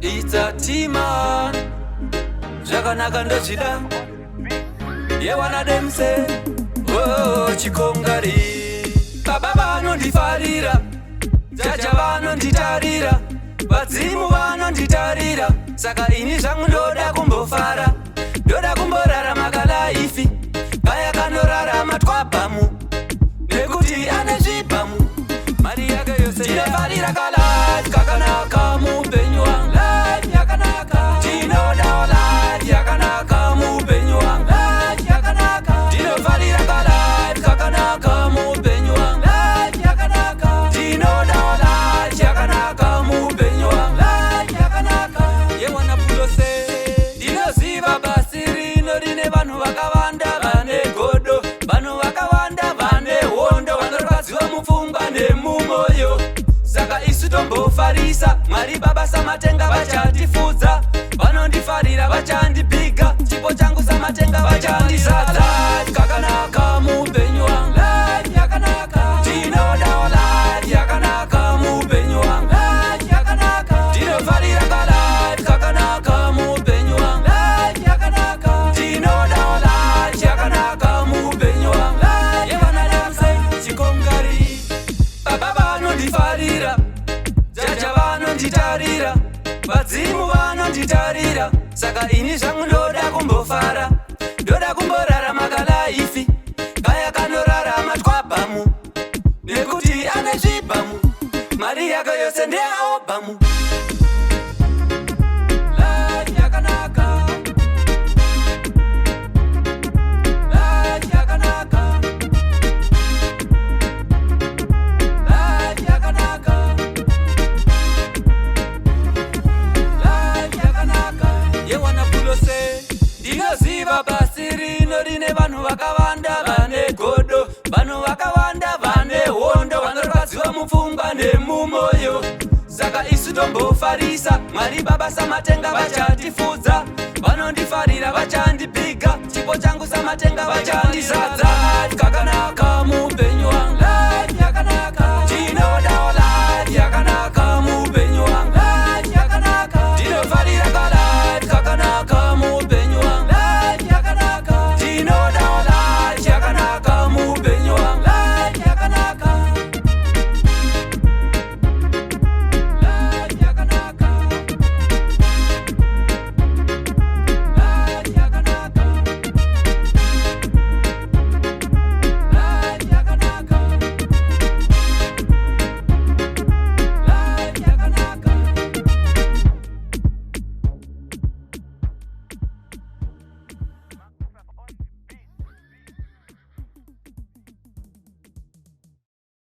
It's a team man. Zvakanaka ndochida. Yewana demse. Oh chikongari. Baba vanondifarira. Jaja vanonditarira. Vadzimu vanonditarira. Saka ini zvangu ndoda kumbofara. Ndoda kumborarama kalaifi. Kaya kanorarama twapamu. Nekuti ane zvipamu. Mari yake yose ndinofarira kalaifi kakanaka muupenyu wangu. Life yakanaka. Ndinoda life yakanaka muupenyu wangu. Life yakanaka. Ndinofarira kalaifi kakanaka muupenyu wangu. Life yakanaka. Ndinoda life yakanaka muupenyu wangu. Life yakanaka. Yewana pulose. Ndinoziva basi rino rine vanhu vakawanda vane godo. Vanhu vakawanda vane hondo. Vanorwadziwa mupfungwa nemumoyo. Saka isu tombofarisa. Mwari baba samatenga vachatifudza. Vanondifarira vachandipiga. Chipo changu samatenga vachandizadza. Kakanaka muupenyu wangu. Life yakanaka. Ndinoda life yakanaka muupenyu wangu. Life yakanaka. Ndinofarira life kakanaka muupenyu wangu. Life yakanaka. Ndinoda life yakanaka muupenyu wangu. Yevana damse chikongari. Baba vanondifarira. Jaja vanonditarira. Vadzimu vanonditarira. Saka ini zvangu ndoda kumbofara. Ndoda kumborarama kalaifi. Kaya kanorarama twapamu. Nekuti ane zvipamu. Mari yake yose ndeyaopamu. Life yakanaka. Life yakanaka. Life yakanaka. Life yakanaka. Yewana pulose. Ndinoziva basi rino rine vanhu vakawanda vane godo. Vanhu vakawanda vane hondo. Vanorwadziwa mupfungwa nemumoyo. Saka isu tombofarisa. Mwari baba samatenga vachatifudza. Vanondifarira vachandipiga. Chipo changu samatenga vachandizadza. Kakanaka muupenyu wangu.